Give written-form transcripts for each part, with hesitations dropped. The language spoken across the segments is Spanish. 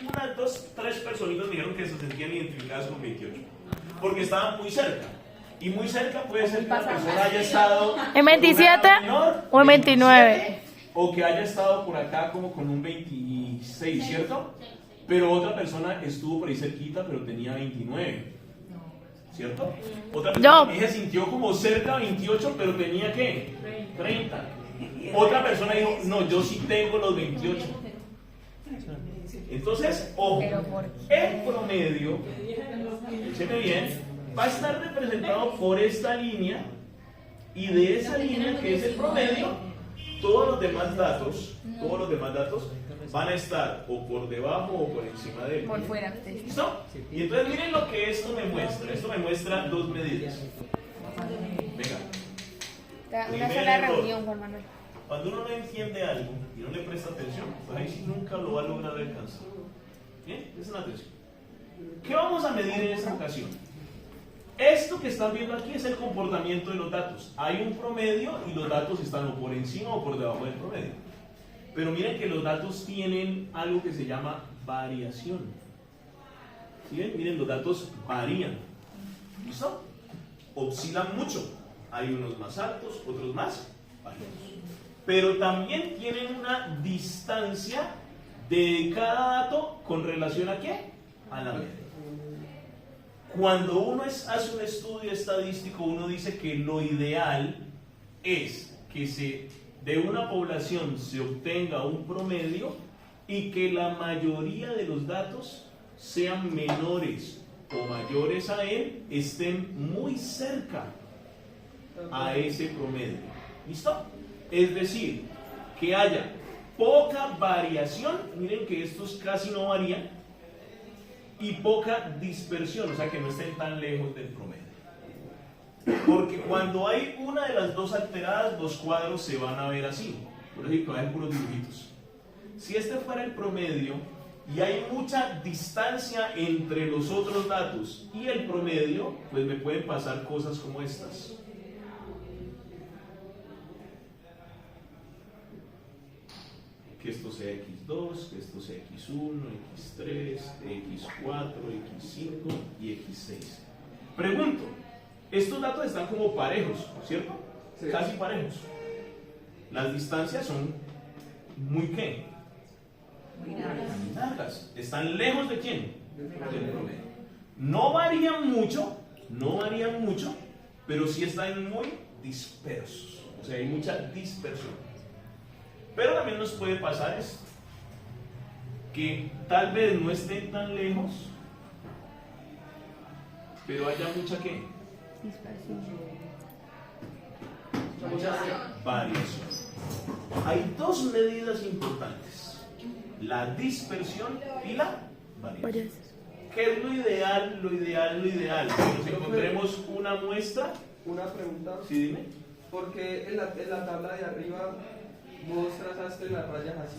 unas 2, 3 personitas me dijeron que se sentían identificadas con 28, porque estaban muy cerca. Y muy cerca puede ser que una persona haya estado ¿En 27 o en 29? O que haya estado por acá como con un 26, ¿cierto? Pero otra persona estuvo por ahí cerquita, pero tenía 29, ¿cierto? Otra persona que se sintió como cerca a 28, pero tenía ¿qué? 30. Otra persona dijo, no, yo sí tengo los 28. Entonces, ojo, el promedio, escúcheme bien, va a estar representado por esta línea, y de esa línea que es el promedio, todos los demás datos van a estar o por debajo o por encima de él. Por fuera. ¿Listo? Y entonces miren lo que esto me muestra. Esto me muestra dos medidas. Venga. Una sola reunión, Juan Manuel. Cuando uno no entiende algo y no le presta atención, pues ahí sí nunca lo va a lograr alcanzar. ¿Bien? Presten atención. ¿Qué vamos a medir en esta ocasión? Esto que están viendo aquí es el comportamiento de los datos. Hay un promedio y los datos están o por encima o por debajo del promedio. Pero miren que los datos tienen algo que se llama variación. ¿Sí ven? Miren, los datos varían. ¿Listo? Oscilan mucho. Hay unos más altos, otros más bajos. Pero también tienen una distancia de cada dato con relación a ¿qué? A la media. Cuando uno hace un estudio estadístico, uno dice que lo ideal es que de una población se obtenga un promedio y que la mayoría de los datos sean menores o mayores a él, estén muy cerca a ese promedio. ¿Listo? Es decir, que haya poca variación, miren que estos casi no varían, y poca dispersión, o sea que no estén tan lejos del promedio. Porque cuando hay una de las dos alteradas, los cuadros se van a ver así, por ejemplo, hay puros dibujitos. Si este fuera el promedio y hay mucha distancia entre los otros datos y el promedio, pues me pueden pasar cosas como estas. Que esto sea x2, que esto sea x1, x3, x4, x5 y x6. Pregunto, estos datos están como parejos, ¿cierto? Sí. Casi parejos. Las distancias son muy ¿qué? Muy largas. ¿Están lejos de quién? Del promedio. No varían mucho, pero sí están muy dispersos. O sea, hay mucha dispersión. Pero también nos puede pasar esto, que tal vez no estén tan lejos, pero haya mucha ¿qué? Mucha variación. Hay dos medidas importantes, la dispersión y la variación. ¿Qué es lo ideal? Lo ideal. Que nos encontremos una muestra. Una pregunta. Sí, dime. Porque en la tabla de arriba vos trazaste las rayas así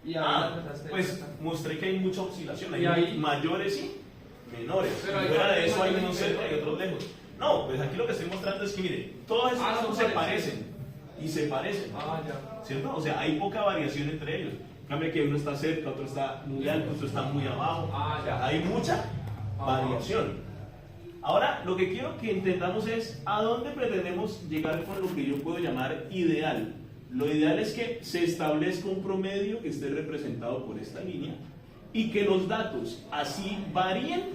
y ahora trazaste pues mostré que hay mucha oscilación, hay ahí, mayores y menores, pero fuera de eso hay unos cerca y otros lejos. No, pues aquí lo que estoy mostrando es que mire, todos estos datos se parecen y se parecen, ¿cierto? O sea, hay poca variación entre ellos. En cambio que uno está cerca, otro está muy alto, otro está muy abajo, o sea, hay mucha variación. Ahora, lo que quiero que entendamos es a dónde pretendemos llegar con lo que yo puedo llamar ideal. Lo ideal es que se establezca un promedio que esté representado por esta línea y que los datos así varíen,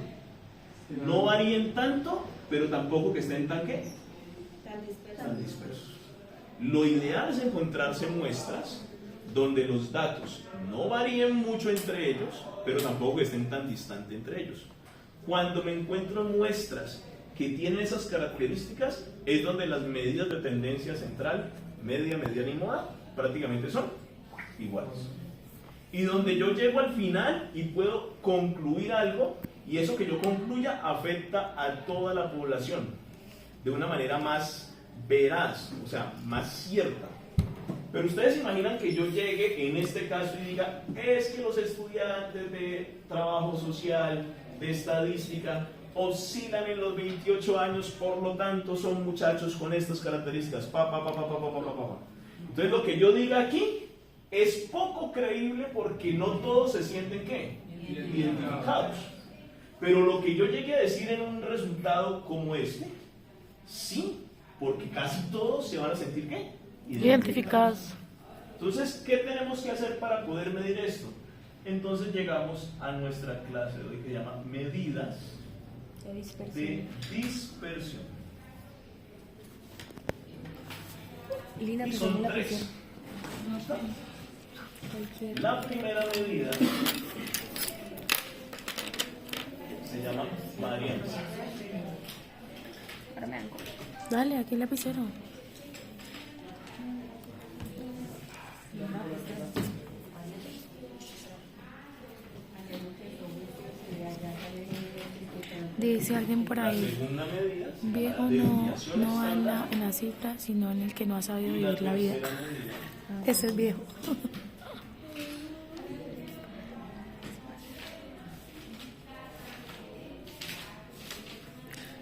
no varíen tanto, pero tampoco que estén tan ¿qué? Tan dispersos. Lo ideal es encontrarse muestras donde los datos no varíen mucho entre ellos, pero tampoco estén tan distantes entre ellos. Cuando me encuentro muestras que tienen esas características, es donde las medidas de tendencia central, media, mediana y moda, prácticamente son iguales. Y donde yo llego al final y puedo concluir algo, y eso que yo concluya afecta a toda la población de una manera más veraz, o sea, más cierta. Pero ustedes imaginan que yo llegue en este caso y diga, es que los estudiantes de trabajo social, de estadística, oscilan en los 28 años, por lo tanto son muchachos con estas características. Entonces lo que yo diga aquí es poco creíble porque no todos se sienten ¿qué? identificados. Pero lo que yo llegué a decir en un resultado como este, sí, porque casi todos se van a sentir ¿qué? Identificados. Entonces, ¿qué tenemos que hacer para poder medir esto? Entonces llegamos a nuestra clase de hoy que se llama medidas De dispersión. de dispersión. Lina, Y pues son la tres. presión. Cualquier. La primera medida se llama varianza. Ahora me hago. Dale, aquí el lapicero. Dice alguien por La ahí, segunda medida un viejo la no, desviación no va estándar. en la cifra, sino en el que no ha sabido Y la vivir la vida. tercera medida Ese es viejo.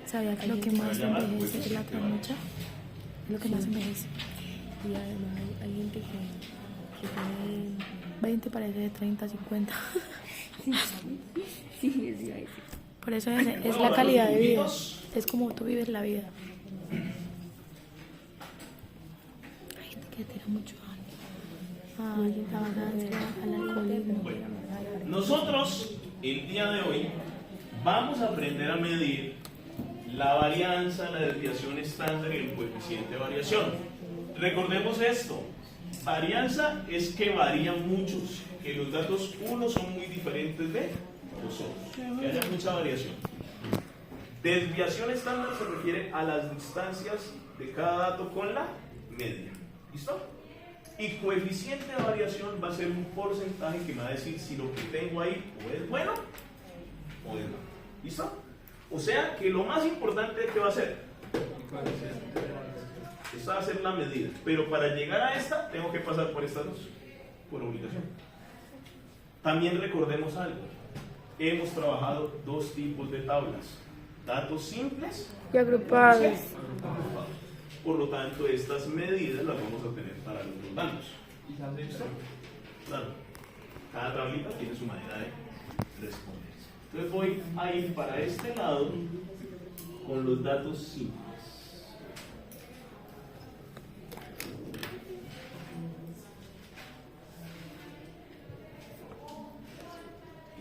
¿Sabía que lo que más envejece es la trasnocha? Es lo que más envejece. Y además hay gente que tiene. 20 parece de 30, 50. Sí, eso iba a decir. Por eso es la calidad de vida. Es como tú vives la vida. Hay gente que tira mucho la vagancia, al alcoholismo. Bueno, nosotros el día de hoy vamos a aprender a medir la varianza, la desviación estándar y el coeficiente de variación. Recordemos esto, varianza es que varían muchos, que los datos unos son muy diferentes de los otros, que haya mucha variación. Desviación estándar se refiere a las distancias de cada dato con la media. ¿Listo? Y coeficiente de variación va a ser un porcentaje que me va a decir si lo que tengo ahí o es bueno o es malo. ¿Listo? O sea que lo más importante que va a ser, esta va a ser la medida. Pero para llegar a esta, tengo que pasar por estas dos, por obligación. También recordemos algo. Hemos trabajado dos tipos de tablas. Datos simples Y agrupados. Por lo tanto, estas medidas las vamos a tener para los dos datos. ¿Listo? Claro. Cada tablita tiene su manera de responder. Entonces voy a ir para este lado con los datos simples.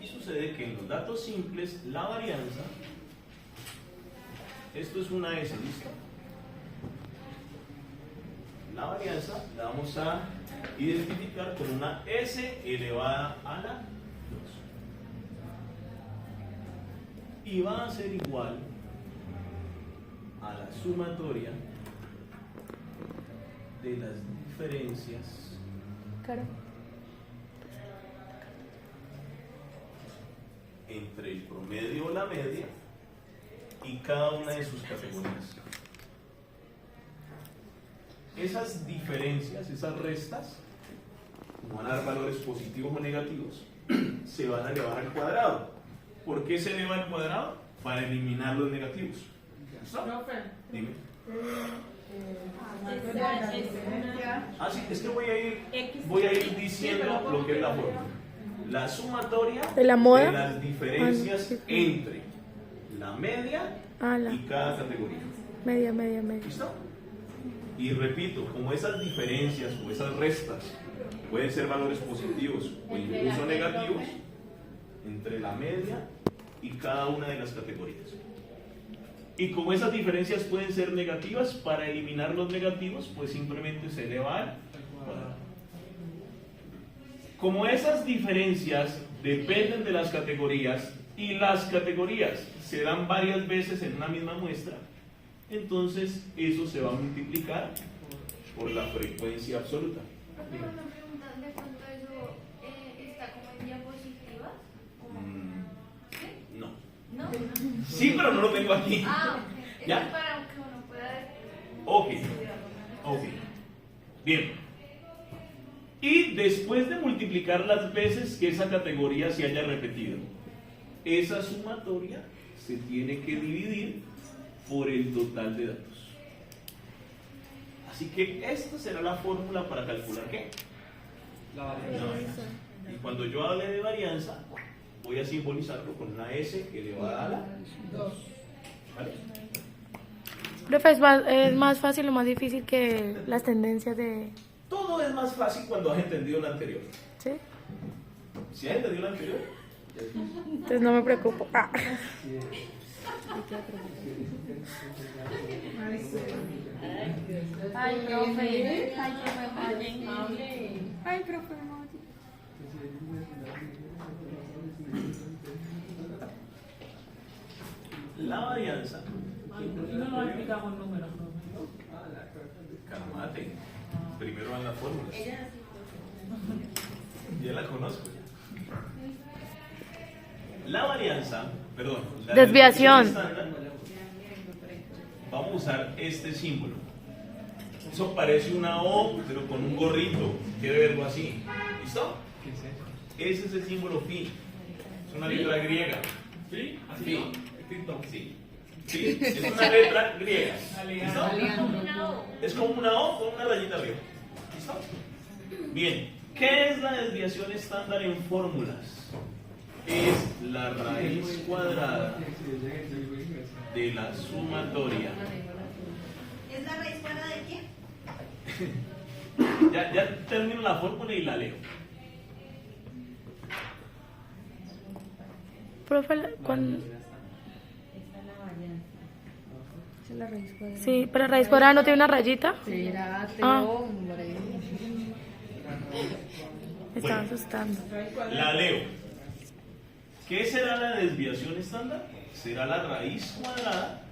Y sucede que en los datos simples la varianza, esto es una S, ¿listo? La varianza la vamos a identificar con una S elevada a la 2. Y va a ser igual a la sumatoria de las diferencias Claro. entre el promedio o la media y cada una de sus categorías. Esas diferencias, esas restas, como van a dar valores positivos o negativos, se van a elevar al cuadrado. ¿Por qué se eleva al cuadrado? Para eliminar los negativos. ¿Listo? Dime. Ah, sí, es que voy a ir diciendo lo que es la fórmula. La sumatoria ¿De la moda? de las diferencias Ah, no, sí. entre la media La y cada categoría. media. ¿Listo? Y repito, como esas diferencias o esas restas pueden ser valores positivos o incluso negativos entre la media y cada una de las categorías. Y como esas diferencias pueden ser negativas, para eliminar los negativos, pues simplemente se eleva al cuadrado. Como esas diferencias dependen de las categorías y las categorías se dan varias veces en una misma muestra, entonces eso se va a multiplicar por la frecuencia absoluta. Pero una pregunta, ¿de pronto eso está como en diapositivas? ¿Sí? No. ¿No? Sí, pero no lo tengo aquí. Ah, ok. ¿Ya? Es para que uno pueda Ok. estudiarlo. Ok. Bien. Y después de multiplicar las veces que esa categoría se haya repetido, esa sumatoria se tiene que dividir por el total de datos. Así que esta será la fórmula para calcular ¿qué? La La varianza. varianza. Y cuando yo hable de varianza, voy a simbolizarlo con una S elevada a la 2. ¿Vale? Profe, es más fácil o más difícil que las tendencias de... Todo es más fácil cuando has entendido lo anterior. ¿Sí? Si has entendido lo anterior, Entonces no me preocupo. Ah. Ay, profe. Ay, profe, Ay, profe, la varianza. No nos explicamos números, profe. Calmate. Primero van las fórmulas. Ya la conozco. La varianza, perdón, la Desviación. estándar, vamos a usar este símbolo. Eso parece una O, pero con un gorrito. Quiere verlo así. ¿Listo? Ese es el símbolo phi. Es una letra griega. ¿Sí? ¿Así Phi. no? Sí. Sí, es una letra griega. ¿Listo? Es como una O con una rayita arriba. ¿Listo? Bien. ¿Qué es la desviación estándar en fórmulas? Es la raíz cuadrada de la sumatoria. ¿Es la raíz cuadrada de qué? Ya termino la fórmula y la leo. Profe, cuando... Esa es la raíz cuadrada. Sí, pero raíz cuadrada no tiene una rayita. Espérate, Ah. hombre. Me estaba asustando. La leo. ¿Qué será la desviación estándar? Será la raíz cuadrada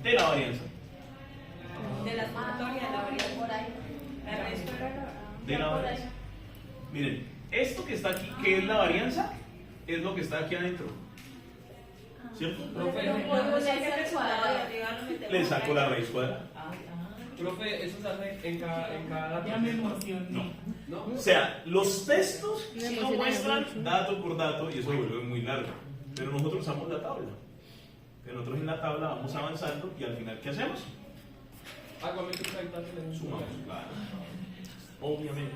de la varianza. De la sumatoria, de la variable por ahí. La raíz cuadrada. De la varianza. Miren, esto que está aquí, que es la varianza, es lo que está aquí adentro. ¿Cierto? Le saco la raíz cuadrada. Profe, eso sale en cada Ya me emocioné. ¿no? O sea, los textos sí lo muestran dato por dato y eso lo vuelve muy largo. Pero nosotros usamos la tabla. Pero nosotros en la tabla vamos avanzando y al final, ¿qué hacemos? Actualmente está en tanto en Sumamos, claro. Obviamente.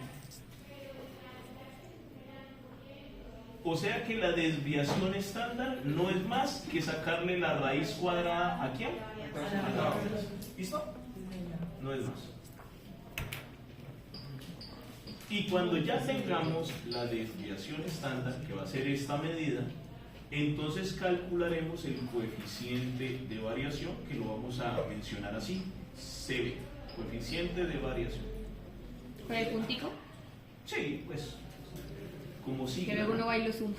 O sea que la desviación estándar no es más que sacarle la raíz cuadrada ¿a quién? A la varianza. ¿Listo? No es más. Y cuando ya tengamos la desviación estándar, que va a ser esta medida, entonces calcularemos el coeficiente de variación, que lo vamos a mencionar así, CB, coeficiente de variación. ¿Con el puntico? Sí, pues, como si... Que luego uno va y lo suma.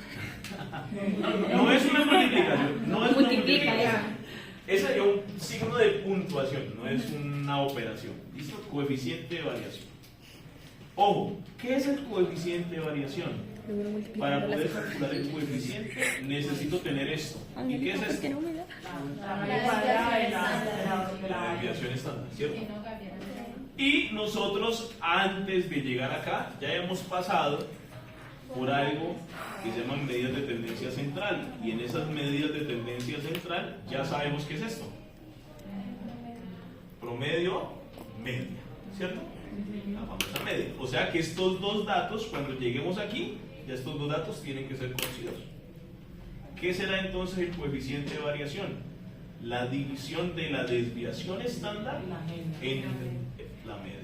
No es una multiplicación, no es una Multiplica, multiplicación. Es un signo de puntuación, no es una operación. ¿Listo? Coeficiente de variación. Ojo, ¿qué es el coeficiente de variación? Para poder calcular el coeficiente necesito tener esto. ¿Y qué es esto? La raíz cuadrada y La desviación estándar, ¿cierto? Y nosotros antes de llegar acá ya hemos pasado por algo que se llaman medidas de tendencia central, y en esas medidas de tendencia central ya sabemos qué es esto: promedio, media, ¿cierto? La famosa media. O sea que estos dos datos, cuando lleguemos aquí, ya estos dos datos tienen que ser conocidos. ¿Qué será entonces el coeficiente de variación? La división de la desviación estándar en la media.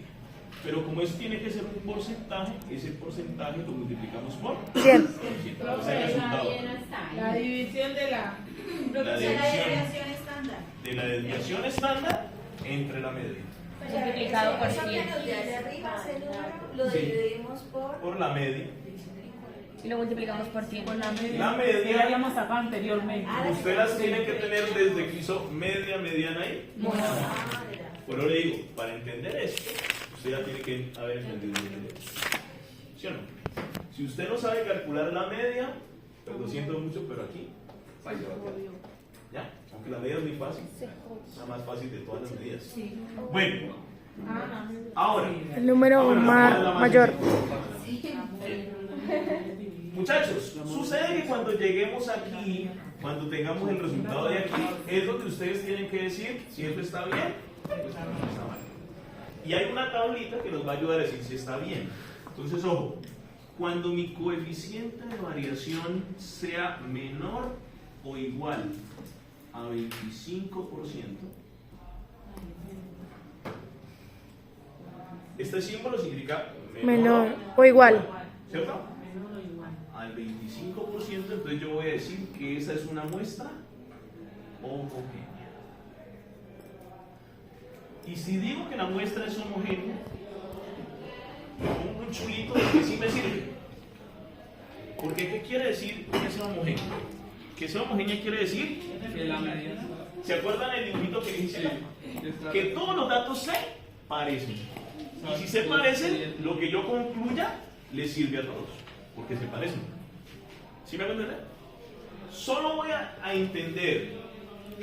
Pero como eso tiene que ser un porcentaje, ese porcentaje lo multiplicamos por 100. O sea, el resultado. La división de la... La La división desviación estándar. de la desviación estándar entre la media. Multiplicado por Eso que 100. nos dice arriba, ese número, lo Sí. dividimos Por la media. Y lo multiplicamos por 100. Con la media. La media. Que habíamos sacado anteriormente. Usted las tiene que tener desde que hizo media, mediana y. Por eso le digo, para entender esto, usted ya tiene que haber entendido el medio. ¿Sí o no? Si usted no sabe calcular la media, pues lo siento mucho, pero aquí falla. ¿Ya? Aunque la media es muy fácil. Es la más fácil de todas las medidas. Bueno, ahora. El número ahora, ¿cuál es la más mayor. difícil? Muchachos, sucede que cuando lleguemos aquí, cuando tengamos el resultado de aquí, es donde ustedes tienen que decir si esto está bien o está mal. Y hay una tablita que nos va a ayudar a decir si está bien. Entonces, ojo, cuando mi coeficiente de variación sea menor o igual a 25%, este símbolo significa Menor o igual. ¿cierto? Al 25%, entonces yo voy a decir que esa es una muestra homogénea. Y si digo que la muestra es homogénea, le pongo un chulito de que sí me sirve. Porque ¿qué quiere decir que sea homogénea? Que sea homogénea quiere decir, Que la media. ¿se acuerdan el dibujito que dice? Que todos los datos se parecen. Y si se parecen, lo que yo concluya les sirve a todos, porque se parecen. ¿Sí me van a entender? Solo voy a entender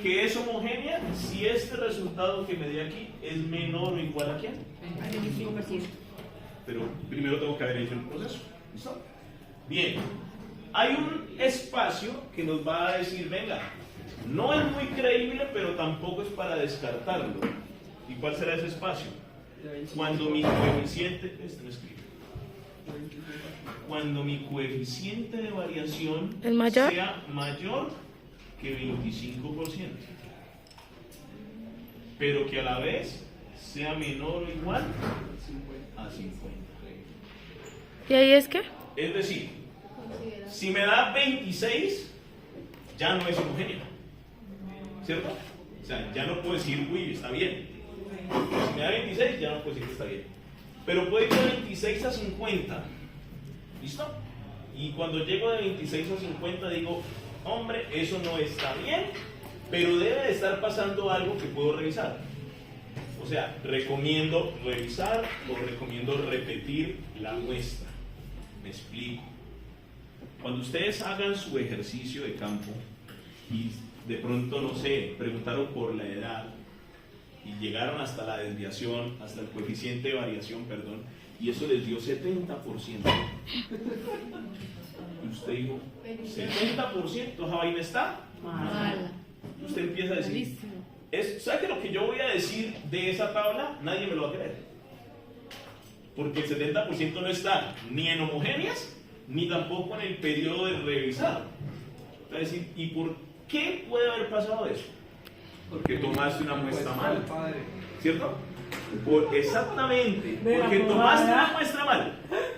que es homogénea si este resultado que me di aquí es menor o igual a quién. Al 25%. Pero primero tengo que haber hecho el proceso. ¿Listo? Bien. Hay un espacio que nos va a decir, venga, no es muy creíble, pero tampoco es para descartarlo. ¿Y cuál será ese espacio? Cuando mi coeficiente, cuando mi coeficiente de variación ¿Es mayor? sea mayor que 25%, pero que a la vez sea menor o igual a 50. ¿Y ahí es qué? Es decir, si me da 26, ya no es homogénea, ¿cierto? O sea, ya no puedo decir, uy, está bien. Si me da 26, ya no puedo decir que está bien. Pero puede ir de 26 a 50. ¿Listo? Y cuando llego de 26 a 50 digo, hombre, eso no está bien, pero debe de estar pasando algo que puedo revisar. O sea, recomiendo revisar o recomiendo repetir la muestra. Me explico. Cuando ustedes hagan su ejercicio de campo y de pronto, no sé, preguntaron por la edad y llegaron hasta la desviación, hasta el coeficiente de variación, perdón, y eso les dio 70%. Y usted dijo, 70%, esa vaina está mal. Y usted empieza a decir, ¿sabe que lo que yo voy a decir de esa tabla nadie me lo va a creer? Porque el 70% no está ni en homogéneas, ni tampoco en el periodo de revisar. Es decir, ¿y por qué puede haber pasado eso? Porque tomaste una muestra mal, ¿cierto? Exactamente, porque tomaste una muestra mal.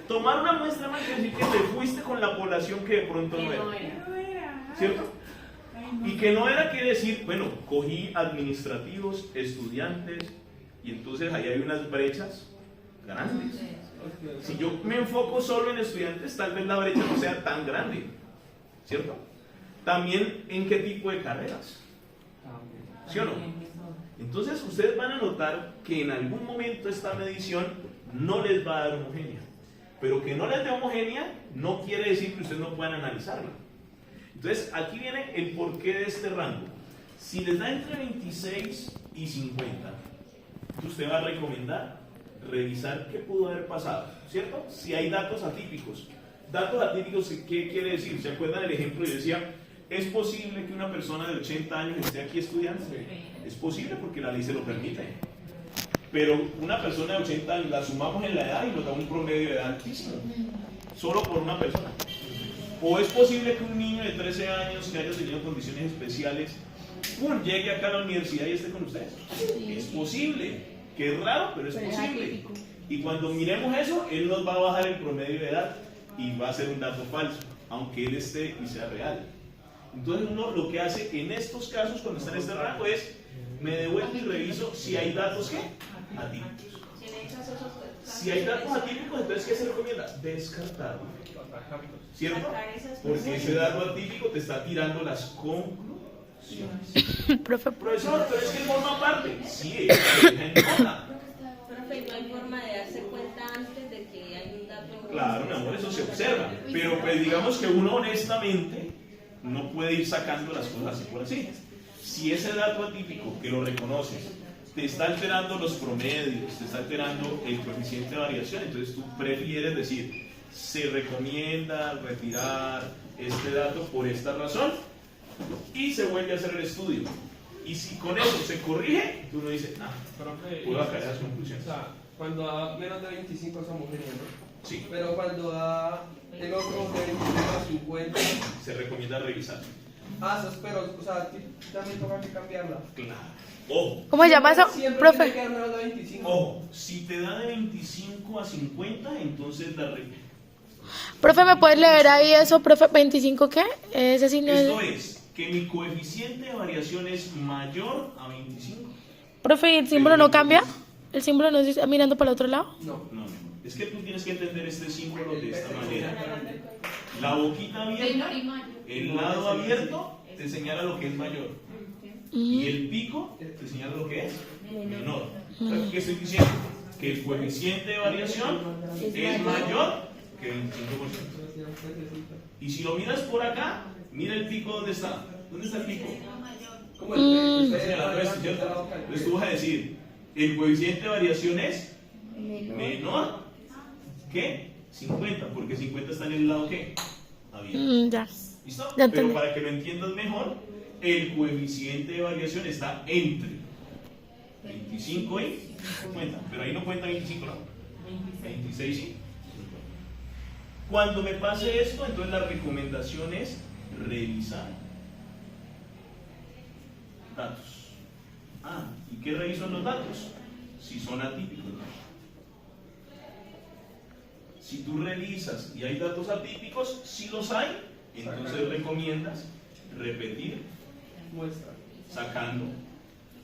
Tomar una muestra mal quiere decir que te fuiste con la población que de pronto no era, ¿cierto? Y que no era, quiere decir, bueno, cogí administrativos, estudiantes, y entonces ahí hay unas brechas grandes. Si yo me enfoco solo en estudiantes, tal vez la brecha no sea tan grande, ¿cierto? También en qué tipo de carreras, ¿sí o no? Entonces ustedes van a notar que en algún momento esta medición no les va a dar homogénea, pero que no les dé homogénea no quiere decir que ustedes no puedan analizarla. Entonces aquí viene el porqué de este rango. Si les da entre 26 y 50, usted va a recomendar revisar qué pudo haber pasado, ¿cierto? Si hay datos atípicos. Datos atípicos, ¿qué quiere decir? ¿Se acuerdan del ejemplo? Yo decía, ¿es posible que una persona de 80 años esté aquí estudiando? Es posible porque la ley se lo permite. Pero una persona de 80 años la sumamos en la edad y nos da un promedio de edad altísimo, solo por una persona. O es posible que un niño de 13 años que haya tenido condiciones especiales llegue acá a la universidad y esté con ustedes. Es posible. Que es raro, pero es posible. Y cuando miremos eso, él nos va a bajar el promedio de edad y va a ser un dato falso, aunque él esté y sea real. Entonces uno lo que hace en estos casos, cuando está en este rango, es me devuelvo y reviso si hay datos ¿qué? Atípicos. Si hay datos atípicos, entonces ¿qué se recomienda? Descartarlo, ¿cierto? Porque ese dato atípico te está tirando las conclusiones. Profesor, pero es que forma parte. Sí, pero deja en nota. Profe, no hay forma de darse cuenta antes de que hay un dato. Claro, mi amor, eso se observa. Pero pues digamos que uno honestamente no puede ir sacando las cosas así por así. Si ese dato atípico que lo reconoces te está alterando los promedios, te está alterando el coeficiente de variación, entonces tú prefieres decir, se recomienda retirar este dato por esta razón y se vuelve a hacer el estudio. Y si con eso se corrige, tú no dices, puedo sacar esas conclusiones. O sea, cuando da menos de 25 es homogéneo, ¿no? Sí. Pero cuando da el otro de 25 a 50. Se recomienda revisar. Pero, o sea, también toca que cambiarla. Claro. Ojo, ¿Cómo se llama eso, Siempre profe? tiene que dar menos de 25. ojo, si te da de 25 a 50, entonces Profe, ¿me puedes leer ahí eso, profe? ¿25 qué? Ese signo esto es... es que mi coeficiente de variación es mayor a 25. Profe, ¿y el símbolo no cambia? ¿El símbolo no está mirando para el otro lado? No. No, es que tú tienes que entender este símbolo de esta manera. La boquita abierta, el lado abierto, te señala lo que es mayor. Y el pico te señala lo que es menor. Entonces, ¿qué estoy diciendo? Que el coeficiente de variación es mayor que 25%. Y si lo miras por acá, mira el pico dónde está. ¿Dónde está el pico? Como el Señalando esto, ¿cierto? Entonces tú vas a decir, el coeficiente de variación es menor que 50, porque 50 está en el lado ¿qué? Abierto. Ya. ¿Listo? Ya Pero entendí. para que lo entiendas mejor, el coeficiente de variación está entre 25 y 50. Pero ahí no cuenta 25, ¿no? 26 sí. Cuando me pase esto, entonces la recomendación es revisar datos. ¿Y qué reviso en los datos? Si son atípicos, ¿no? Si tú revisas y hay datos atípicos, si los hay, entonces recomiendas repetir muestra. sacando,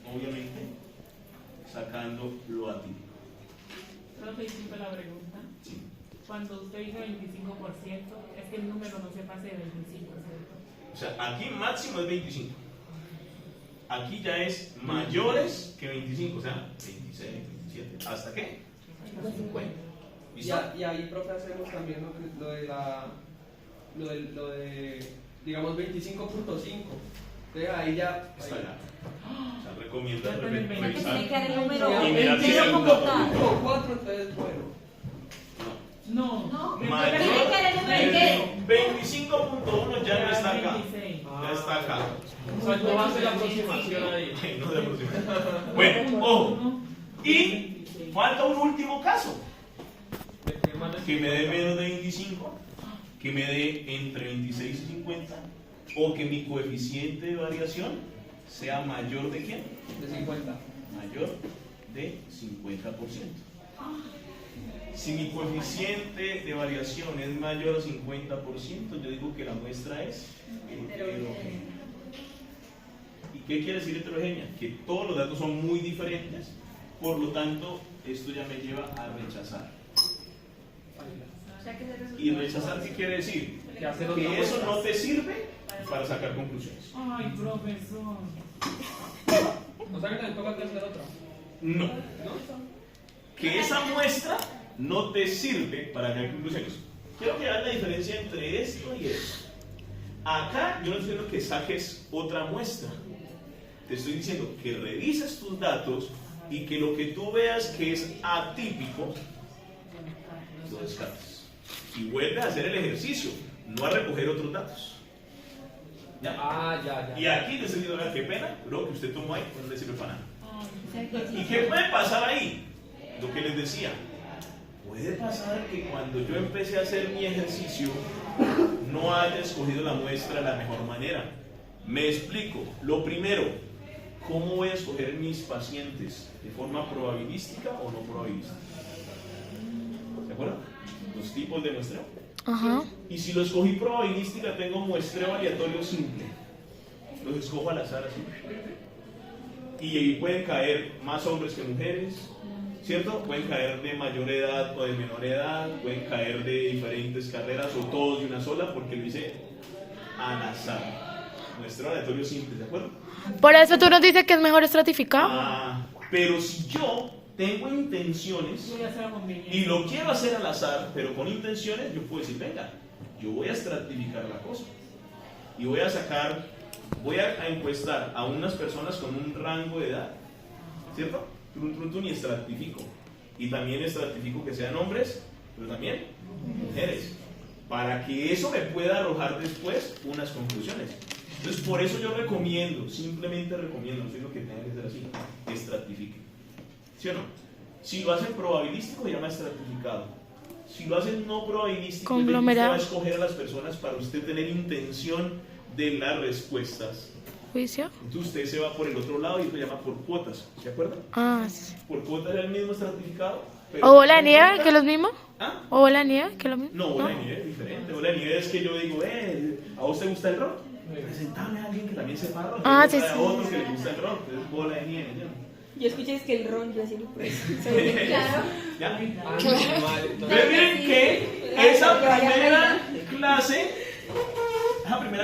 obviamente, sacando lo atípico. Profe, disculpe la pregunta. Sí. Cuando usted dice 25%, es que el número no se pase de 25, ¿cierto? O sea, aquí máximo es 25. Aquí ya es mayores que 25, o sea, 26, 27. ¿Hasta qué? Hasta 50. ¿Listo? Y ahí, profe, hacemos también lo de digamos, 25.5. Entonces ahí ya. Está ya. O sea, recomienda Ya tienen revisar. Tiene que dar el número Y mira si hay 20 algún como dato tal. atípico. 4, entonces bueno. No. Mayor Tiene que dar el número del 25.1 ya no está acá. 26. Ya está acá. O sea, no va a ser la aproximación ahí. No de aproximación. Bueno, ojo. Y falta un último caso. Que me dé menos de 25, que me dé entre 26 y 50, o que mi coeficiente de variación sea mayor de ¿quién? De 50. Mayor de 50%. Si mi coeficiente de variación es mayor a 50%, yo digo que la muestra es heterogénea. ¿Y qué quiere decir heterogénea? Que todos los datos son muy diferentes, por lo tanto, esto ya me lleva a rechazar. ¿Y rechazar qué quiere decir? Que eso no te sirve para sacar conclusiones. Ay, profesor. O sea, que te toca que hacer otra. No. Que esa muestra no te sirve para sacar conclusiones. Quiero que hagas la diferencia entre esto y esto. Acá yo no estoy diciendo que saques otra muestra. Te estoy diciendo que revises tus datos y que lo que tú veas que es atípico, lo descartes. Y vuelve a hacer el ejercicio, no a recoger otros datos. ¿Ya? Ya. Y aquí te estoy diciendo, qué pena, lo que usted tomó ahí, no le sirve para nada. ¿Y qué puede pasar ahí? Lo que les decía, puede pasar que cuando yo empecé a hacer mi ejercicio, no haya escogido la muestra de la mejor manera. Me explico. Lo primero, ¿cómo voy a escoger mis pacientes? ¿De forma probabilística o no probabilística? ¿De acuerdo? Los tipos de muestreo. Ajá. Y si lo escogí probabilística, tengo muestreo aleatorio simple. Los escojo al azar así. Y ahí pueden caer más hombres que mujeres, ¿cierto? Pueden caer de mayor edad o de menor edad, pueden caer de diferentes carreras o todos de una sola, porque lo hice al azar. Muestreo aleatorio simple, ¿de acuerdo? Por eso tú nos dices que es mejor estratificar. Pero si yo tengo intenciones Voy a hacer conveniencia. y lo quiero hacer al azar, pero con intenciones, yo puedo decir, venga, yo voy a estratificar la cosa y voy a encuestar a unas personas con un rango de edad, ¿cierto? Y estratifico. Y también estratifico que sean hombres, pero también mujeres, para que eso me pueda arrojar después unas conclusiones. Entonces, por eso yo recomiendo, simplemente recomiendo, no sé lo que tenga que ser así, estratifique. ¿Sí o no? Si lo hacen probabilístico, se llama estratificado. Si lo hacen no probabilístico, Conglomerado. usted va a escoger a las personas para usted tener intención de las respuestas. ¿Juicio? Entonces usted se va por el otro lado y se llama por cuotas, ¿se acuerdan? Ah, sí. Por cuotas era el mismo estratificado. pero ¿O bola de no nieve, importa. que es lo mismo? ¿Ah? ¿O bola de nieve, que es lo mismo? No, bola de nieve es diferente. Bola de nieve es que yo digo, ¿a vos te gusta el rock? Presentame a alguien que también sepa rock. Ah, Y sí, a sí. otro que le gusta el rock. Entonces bola de nieve, ¿no? Yo escuché es que el ron, yo así no puedo. Claro. ¿Ya? Ah, no, mal, Pero entonces. miren que esa primera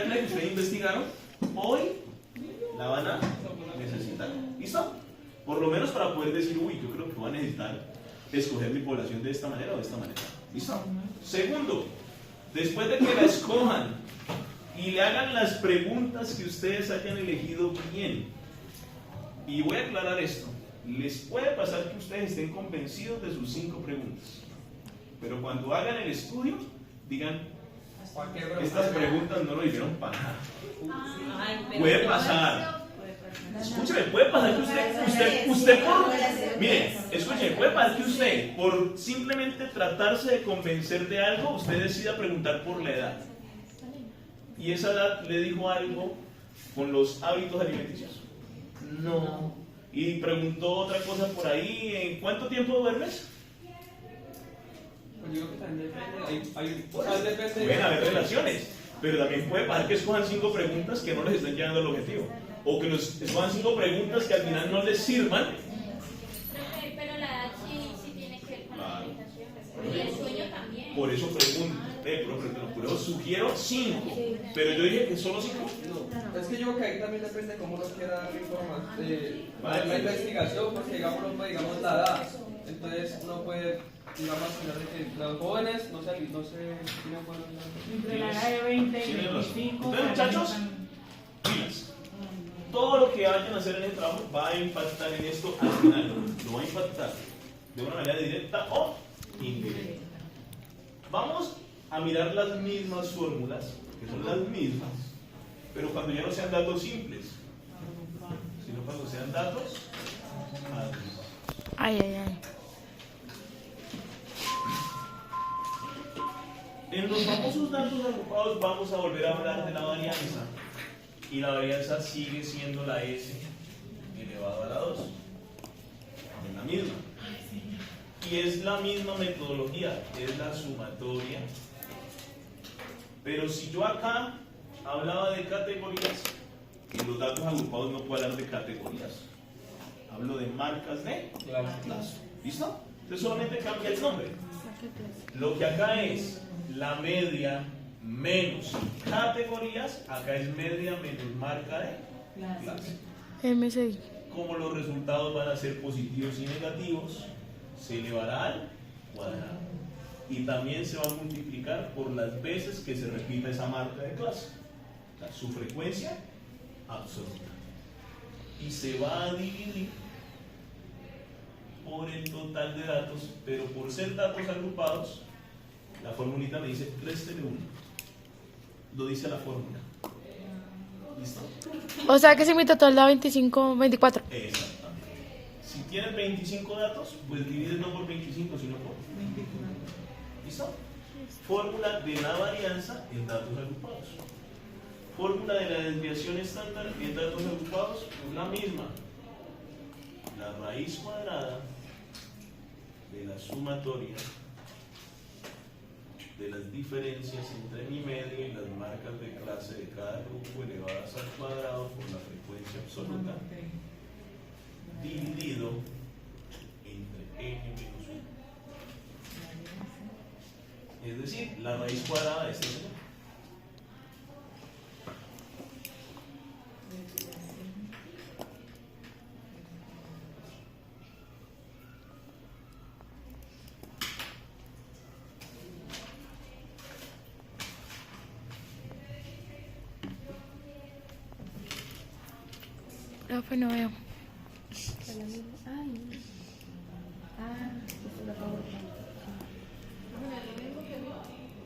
clase que ustedes investigaron, hoy la van a necesitar. ¿Listo? Por lo menos para poder decir, uy, yo creo que voy a necesitar escoger mi población de esta manera o de esta manera. ¿Listo? Segundo, después de que la escojan y le hagan las preguntas que ustedes hayan elegido bien, y voy a aclarar esto, les puede pasar que ustedes estén convencidos de sus 5 preguntas, pero cuando hagan el estudio, digan, Cualquier broma. estas preguntas no lo hicieron para nada. Ay, pero Puede pasar. Escúcheme, puede pasar que usted mire, escúcheme, puede pasar que usted, por simplemente tratarse de convencer de algo, usted decida preguntar por la edad. Y esa edad le dijo algo con los hábitos alimenticios. No. Y preguntó otra cosa por ahí, ¿en cuánto tiempo duermes? Pues yo creo que también depende. O sea, depende. Pueden haber relaciones, pero también puede pasar que escojan 5 preguntas que no les estén llegando al objetivo. O que nos escojan 5 preguntas que al final no les sirvan. Pero la edad sí tiene que ver con la Claro. alimentación. Y el sueño también. Por eso pregunto, por eso sugiero 5, pero yo dije que solo 5. No, es que yo creo que ahí también depende cómo uno quiera informar Vale. la investigación, porque digamos, no puede, digamos la edad. Entonces uno puede, digamos, pensar de que los jóvenes no se tienen buenos. Entre la edad de 20 y Tienen razón. 25. Entonces, muchachos, pilas. Todo lo que vayan a hacer en el trabajo va a impactar en esto al final. Lo va a impactar de una manera directa o indirecta. Vamos a mirar las mismas fórmulas, que son las mismas, pero cuando ya no sean datos simples, sino cuando sean datos agrupados. Ay, ay, ay. En los famosos datos agrupados vamos a volver a hablar de la varianza, y la varianza sigue siendo la S elevado a la 2. Es la misma. Y es la misma metodología, es la sumatoria. Pero si yo acá hablaba de categorías, en los datos agrupados no puedo hablar de categorías. Hablo de marcas de clase. ¿Listo? Entonces solamente cambia el nombre. Lo que acá es la media menos categorías, acá es media menos marca de clase. MSI. Como los resultados van a ser positivos y negativos, se elevará al cuadrado. Y también se va a multiplicar por las veces que se repita esa marca de clase. O sea, su frecuencia absoluta. Y se va a dividir por el total de datos, pero por ser datos agrupados, la formulita me dice réstele 1. Lo dice la fórmula. ¿Listo? O sea que si mi total da 25, 24. Exactamente. Si tienes 25 datos, pues divides no por 25, sino por 25. ¿Listo? Fórmula de la varianza en datos agrupados. Fórmula de la desviación estándar en datos agrupados es la misma. La raíz cuadrada de la sumatoria de las diferencias entre mi medio y las marcas de clase de cada grupo elevadas al cuadrado por la frecuencia absoluta dividido entre n menos 1. Es decir, la raíz cuadrada de este señor. Profe, no veo.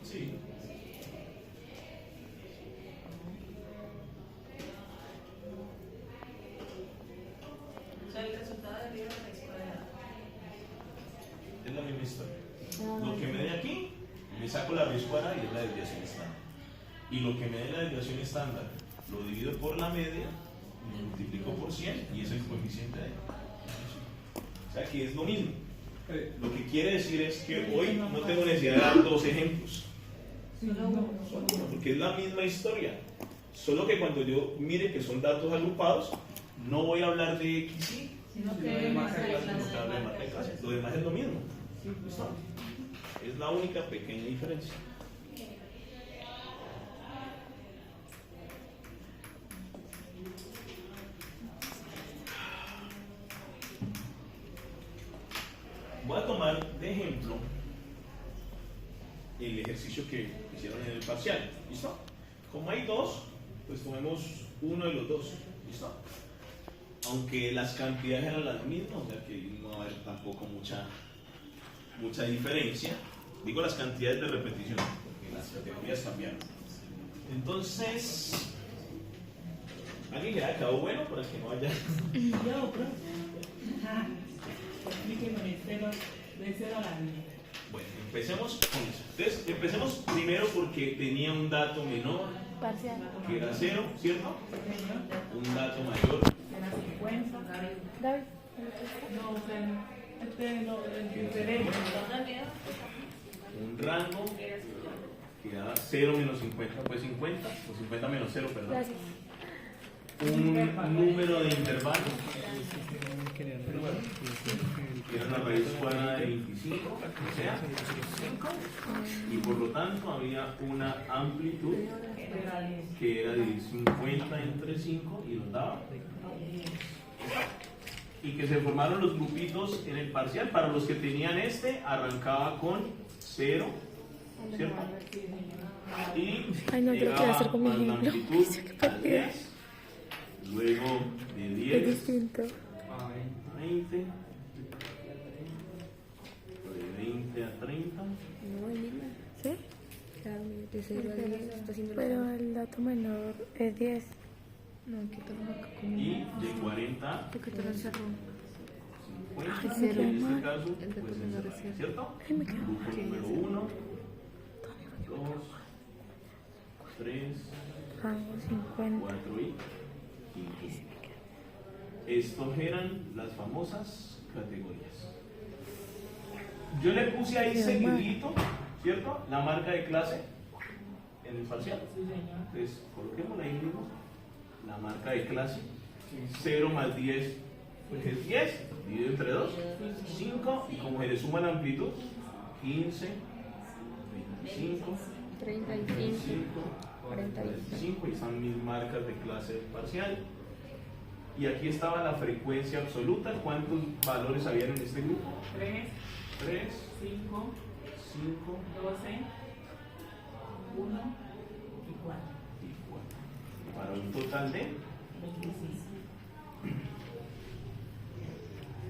Sí. O sea, el resultado de la raíz cuadrada. Es la misma historia. Lo que me dé aquí raíz cuadrada y es la desviación estándar. Y lo que me dé la desviación estándar lo divido por la media, lo multiplico por 100 y es el coeficiente de. O sea que es lo mismo. Lo que quiere decir es que hoy no tengo necesidad de dar dos ejemplos, porque es la misma historia. Solo que cuando yo mire que son datos agrupados, no voy a hablar de X, Y, Sino que sino de marca de clase, la sino que hablo de marca de clase. Lo demás es lo mismo. ¿Listo? Es la única pequeña diferencia. Voy a tomar de ejemplo el ejercicio que hicieron en el parcial. ¿Listo? Como hay dos, pues tomemos uno de los dos. ¿Listo? Aunque las cantidades eran las mismas, o sea que no va a haber tampoco mucha diferencia. Digo las cantidades de repetición, porque las categorías cambiaron. Entonces, ¿alguien le da cabo bueno para que no haya? Yo, bro. Ajá. Explíqueme de cero a la 10. Bueno, empecemos con eso. Entonces, empecemos primero porque tenía un dato menor, Parcial. que era 0, ¿cierto? Un dato mayor, Era 50. David. No, o sea, el diferente. un rango, que era 0 menos 50, pues 50, o 50 menos 0, perdón. Gracias. Un número de intervalo, que era la raíz cuadrada de 25, o sea, 5, y por lo tanto había una amplitud que era de 50 entre 5 y nos daba. Y que se formaron los grupitos en el parcial. Para los que tenían este, arrancaba con 0, ¿cierto? Y Ay, no, pero quiero hacer con mi llegaba a la ejemplo. amplitud Sí, qué al partida. 10, luego de Es 10 distinto. a 20, de 20 a 30, No, es misma. ¿Sí? Claro, de 0 a 10 está haciendo Pero el dato menor es 10. No, que todo acá y de 40 a porque todo cerró. 50, Ay, en qué este mal. caso, El dato pues menor es es cierto. ¿cierto? Ay, me quedo. Grupo número 1, 2, 3, Rango 50. 4 y 5. Estos eran las famosas categorías. Yo le puse ahí seguidito, ¿cierto? La marca de clase en el parcial. Entonces, coloquémosla ahí mismo. La marca de clase. 0 más 10, pues es 10. Dividido entre 2, 5. Y como se le suma la amplitud, 15, 25, 35, 25, 45. 45, y son mis marcas de clase parcial. Y aquí estaba la frecuencia absoluta. ¿Cuántos valores habían en este grupo? 3, 3, 5, 5 12, 1 y 4. y 4. Para un total de. 25.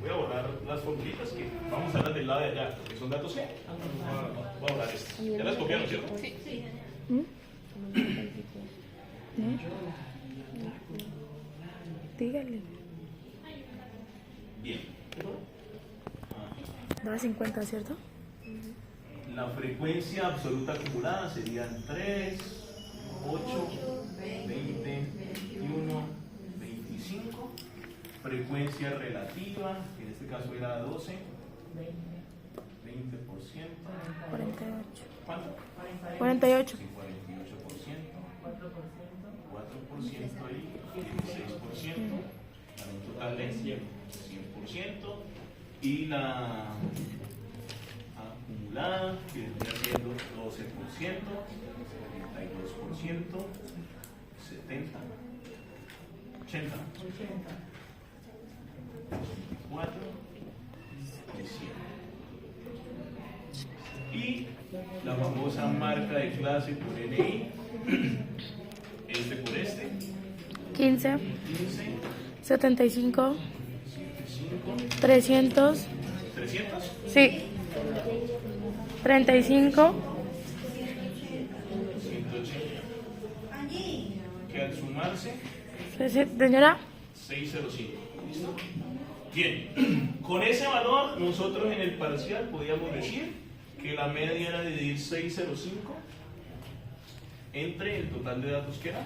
Voy a borrar las formulitas que vamos a dar del lado de allá, porque son datos que. Voy a borrar estas. Ya las copiaron, ¿cierto? Sí. ¿Mm? Dígale. Bien. Daba 50, ¿cierto? La frecuencia absoluta acumulada serían 3, 8, 20, 21, 25. Frecuencia relativa, que en este caso era 12, 20%. 48. ¿Cuánto? 48. Sí, 48%. 4%. 4% ahí, 16%, para un total de 100%. Y la acumulada, que vendría siendo 12%, 72%, 70%, 80%, 24% y 100%. Y la famosa marca de clase por NI, este por este, 15, 15, 75, 75, 300. 300, Sí. 35. 180, que al sumarse, Señora. 605. ¿Listo? Bien, con ese valor nosotros en el parcial podíamos decir que la media era dividir 605 entre el total de datos que era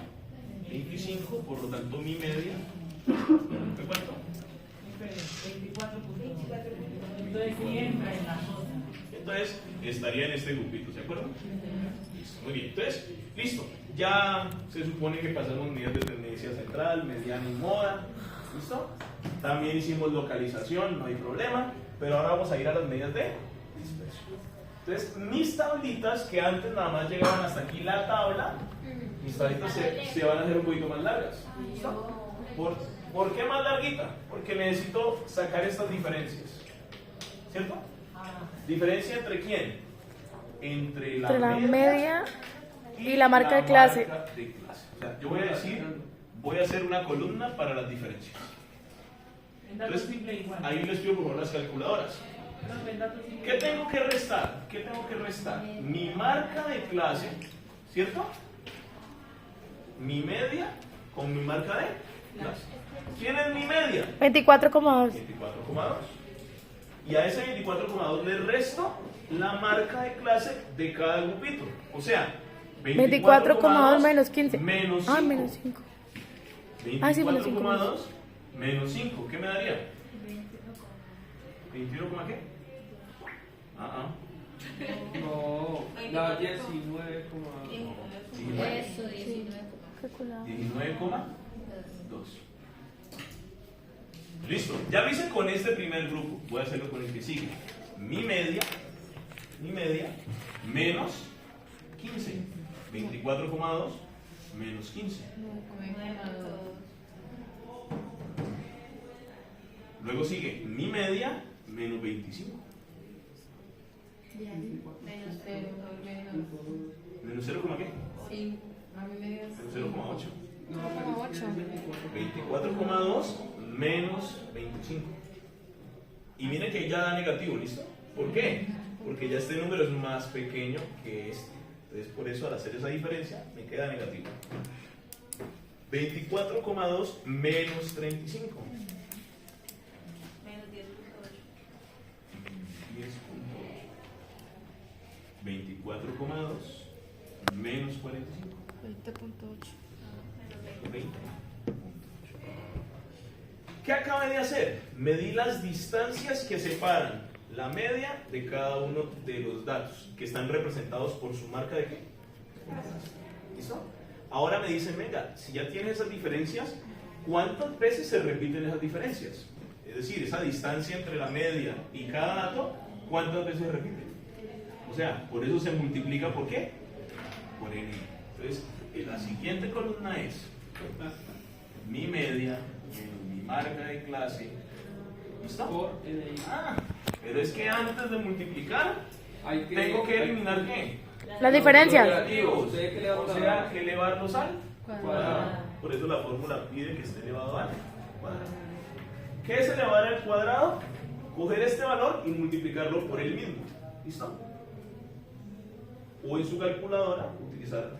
25, por lo tanto mi media, ¿me cuento? 24 puntos. Entonces sí entra en la cosa. Entonces estaría en este grupito, ¿se acuerdan? Listo, muy bien, entonces, listo. Ya se supone que pasamos medidas de tendencia central, mediana y moda. ¿Listo? También hicimos localización, no hay problema. Pero ahora vamos a ir a las medidas de dispersión. Entonces, mis tablitas, que antes nada más llegaban hasta aquí la tabla, mis tablitas se van a hacer un poquito más largas. ¿Listo? ¿Por qué más larguita? Porque necesito sacar estas diferencias. ¿Cierto? ¿Diferencia entre quién? Entre la media y la marca de clase. O sea, yo voy a decir, voy a hacer una columna para las diferencias. En datos Entonces, simple igual. ahí les pido por favor las calculadoras. Profe, en datos simple ¿Qué tengo que restar? ¿Qué tengo que restar? Mi marca de clase, ¿cierto? Mi media con mi marca de clase. ¿Quién es mi media? 24,2. 24,2. Y a ese 24,2 le resto la marca de clase de cada grupito. O sea, 24,2 menos 15. Menos 5. Ah, menos 5. Ah, sí, menos 5. 24,2 menos 5. ¿Qué me daría? 21, ¿qué? No, la 19, Eso, 19. Calculado. 19,2. Listo, ya lo hice con este primer grupo. Voy a hacerlo con el que sigue. Mi media menos 15. 24,2 menos 15. Luego sigue mi media menos 25. Menos 0, Menos 0, ¿qué? sí. A mí me dio Menos 0,8. no, 8. 24,2 menos 25. Y miren que ya da negativo, ¿listo? ¿Por qué? Porque ya este número es más pequeño que este. Entonces, por eso al hacer esa diferencia me queda negativo. 24,2 menos 35. Menos 10.8. 10,8. 24,2 menos 45. 20,8. 20. ¿Qué acabé de hacer? Medí las distancias que separan la media de cada uno de los datos que están representados por su marca de qué. ¿Listo? Ahora me dicen, venga, si ya tienes esas diferencias, ¿cuántas veces se repiten esas diferencias? Es decir, esa distancia entre la media y cada dato, ¿cuántas veces se repite? O sea, por eso se multiplica, ¿por qué? Por n. Entonces, la siguiente columna es mi media menos mi marca de clase. ¿Listo? por NI. Pero es que antes de multiplicar, Hay que, tengo que eliminar ¿qué? Las diferencias. Negativos. Ustedes que le dan O la- sea, elevarlos al Cuadrado. Por eso la fórmula pide que esté elevado al cuadrado. ¿Qué es elevar al cuadrado? Coger este valor y multiplicarlo por el mismo. ¿Listo? O en su calculadora utilizar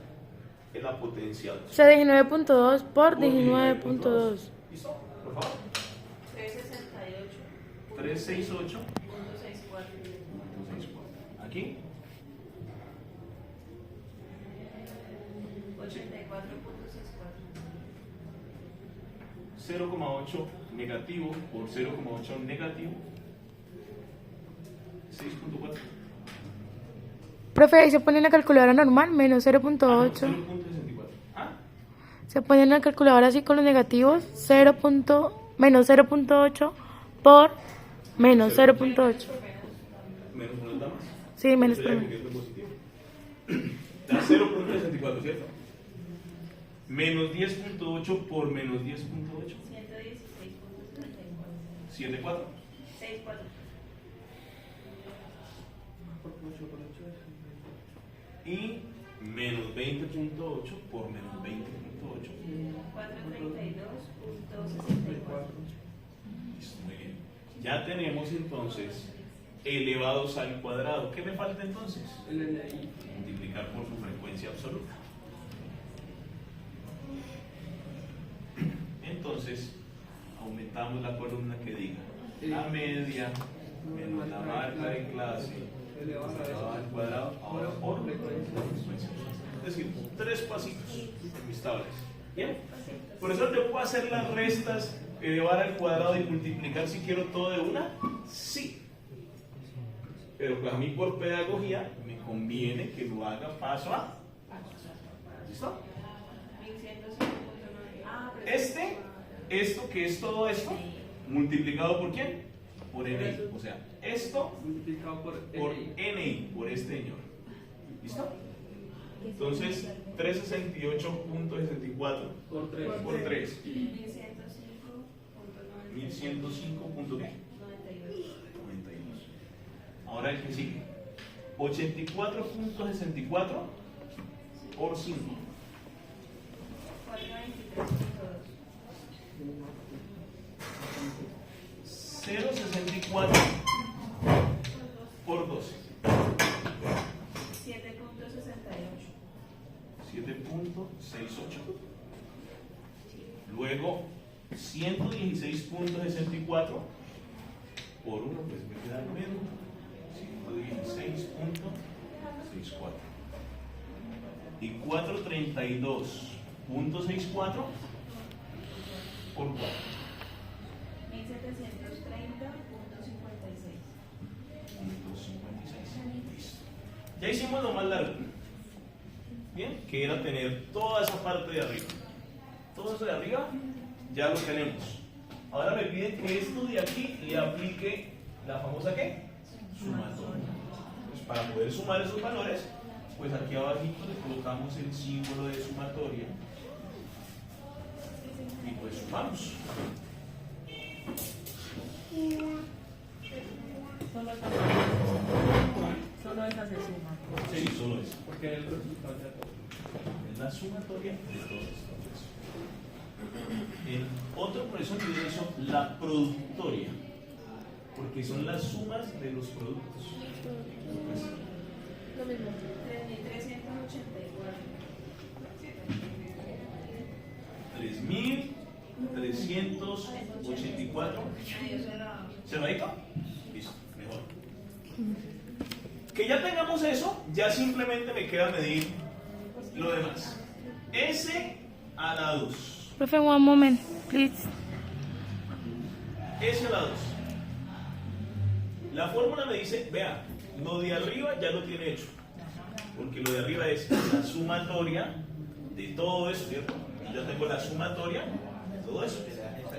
la potencia 2. O sea, 19,2 por 19,2. ¿Listo? Por favor. 368.64. 368. Aquí. 84.64. 0,8 negativo por 0,8 negativo. 6,4. Profe, ahí se pone en la calculadora normal, menos 0,8. 0,64. ¿Ah? Se pone en la calculadora así con los negativos, menos 0,8 por menos 0,8. Menos uno da más. Sí, menos Sería por porque esto es positivo. Da 0,64, ¿cierto? Menos 10,8 por menos 10,8. 116.34. 7,4. 64. Y menos 20,8 por menos 20,8. 432.64. Listo, muy bien. Ya tenemos entonces elevados al cuadrado. ¿Qué me falta entonces? El NI. Multiplicar por su frecuencia absoluta. Entonces, aumentamos la columna que diga la media menos la marca de clase elevado a la elevado al cuadrado ahora por frecuencia. Es decir, 3 pasitos estables. ¿Bien? Por eso te puedo hacer las restas, elevar al cuadrado y multiplicar si quiero todo de una. Sí. Pero pues a mí por pedagogía me conviene que lo haga paso a paso. ¿Listo? 1105.9. Esto que es todo esto, multiplicado por quién? Por NI. O sea, esto multiplicado por NI, por este señor. ¿Listo? Entonces, 368.64 por 3. por 3. 1105.9. 1105. ¿Qué? 92. Ahora el que sigue. 84.64 por 5. 423.2. 0.64 por 12. 7.68. 7.68. Luego 116.64 por 1, pues me queda lo mismo. 116.64. Y 432.64 por 4. 1730.56. 56. Listo. Ya hicimos lo más largo. Bien, que era tener toda esa parte de arriba. Todo eso de arriba ya lo tenemos. Ahora me piden que esto de aquí le aplique la famosa ¿qué? Sumatoria. Pues para poder sumar esos valores, pues aquí abajo le colocamos el símbolo de sumatoria y pues sumamos. Solo esa se suma. Sí, solo eso. Porque el resultado ya todo. Es la sumatoria de todos estos. En otro proceso yo hizo la productoria, porque son las sumas de los productos. Pues, Lo mismo. 3.384. 3.384. Medio cerrado. ¿Cerradito? Listo, mejor. Que ya tengamos eso, ya simplemente me queda medir lo demás. S a la 2. Profe, one moment, please. S a la 2. La fórmula me dice, vea, lo de arriba ya lo tiene hecho. Porque lo de arriba es la sumatoria de todo eso, ¿cierto? Y ya tengo la sumatoria de todo eso.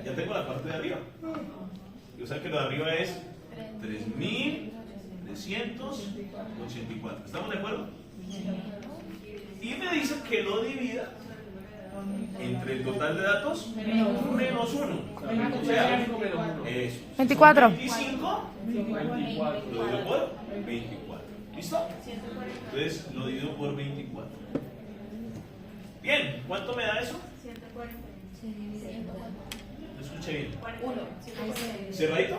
Ya tengo la parte de arriba. Y o sea que lo de arriba es 3.384. ¿Estamos de acuerdo? Y me dice que lo divida entre el total de datos menos 1. O sea, eso. 24. 25 24. lo divido por 24. ¿Listo? Entonces lo divido por 24. Bien, ¿cuánto me da eso? 140. Lo escuché bien. 1. ¿Cerradito?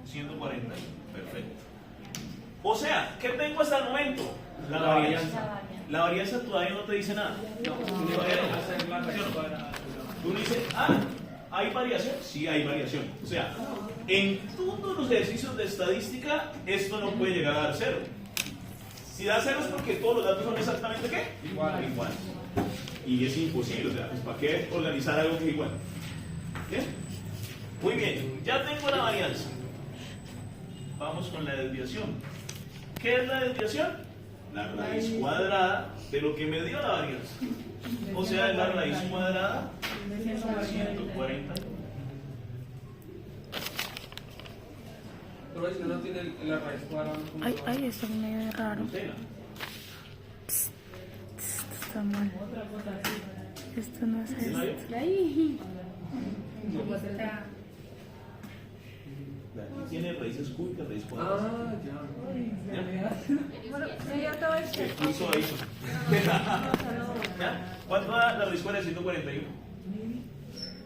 140. Perfecto. O sea, ¿qué tengo hasta el momento? La varianza. La varianza todavía no te dice nada. Todavía no. Hacer la raíz cuadrada. Tú dices, ¿hay variación? Sí, hay variación. O sea, en todos los ejercicios de estadística, esto no puede llegar a dar 0. Si da 0 es porque todos los datos son exactamente ¿qué? Iguales. Y es imposible, o sea, pues, ¿para qué organizar algo que es igual? ¿Bien? Muy bien, ya tengo la varianza. Vamos con la desviación. ¿Qué es la desviación? La raíz cuadrada de lo que me dio la varianza. O sea, es la raíz cuadrada de 140. Pero si no tiene la raíz cuadrada, ¿cómo Ay, se va? ay, esto es medio raro. Nutella. Está mal. Otra cosa así. Esto no es ¿Sí la esto. vio? Aquí tiene raíces cúbicas, raíz cuadrada. Ah, ya. ¿Qué curso hizo? ¿Ya? ¿Cuánto da la raíz cuadrada de 141?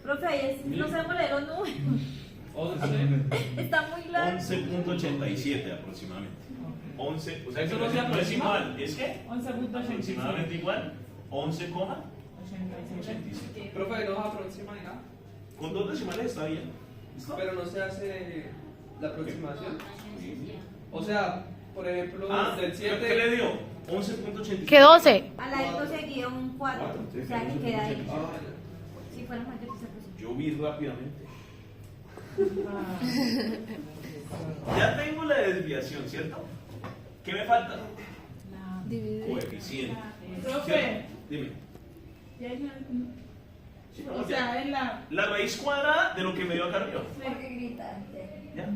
Profe, no sabemos leer los números. 11. Está muy largo. 11.87 aproximadamente. 11, o sea que ¿Eso no no se es aproxima? igual, es que 11.86. aproximadamente igual, 11,87. Profe, no se aproxima ni nada. Con 2 decimales está bien. ¿Listo? Pero no se hace la aproximación. O sea, por ejemplo, del ¿qué 7. le dio? 11.85. Que 12. Al ladito seguía un 4. O sea, que queda ahí. Si fuera mayor, pues se puso. Yo vi rápidamente. Ya tengo la desviación, ¿cierto? ¿Qué me falta? Coeficiente. Profe, ¿Cierto? Dime. ya hay una- Sí, o sea, es la raíz cuadrada de lo que me dio acá arriba. Porque gritaste. ¿Ya?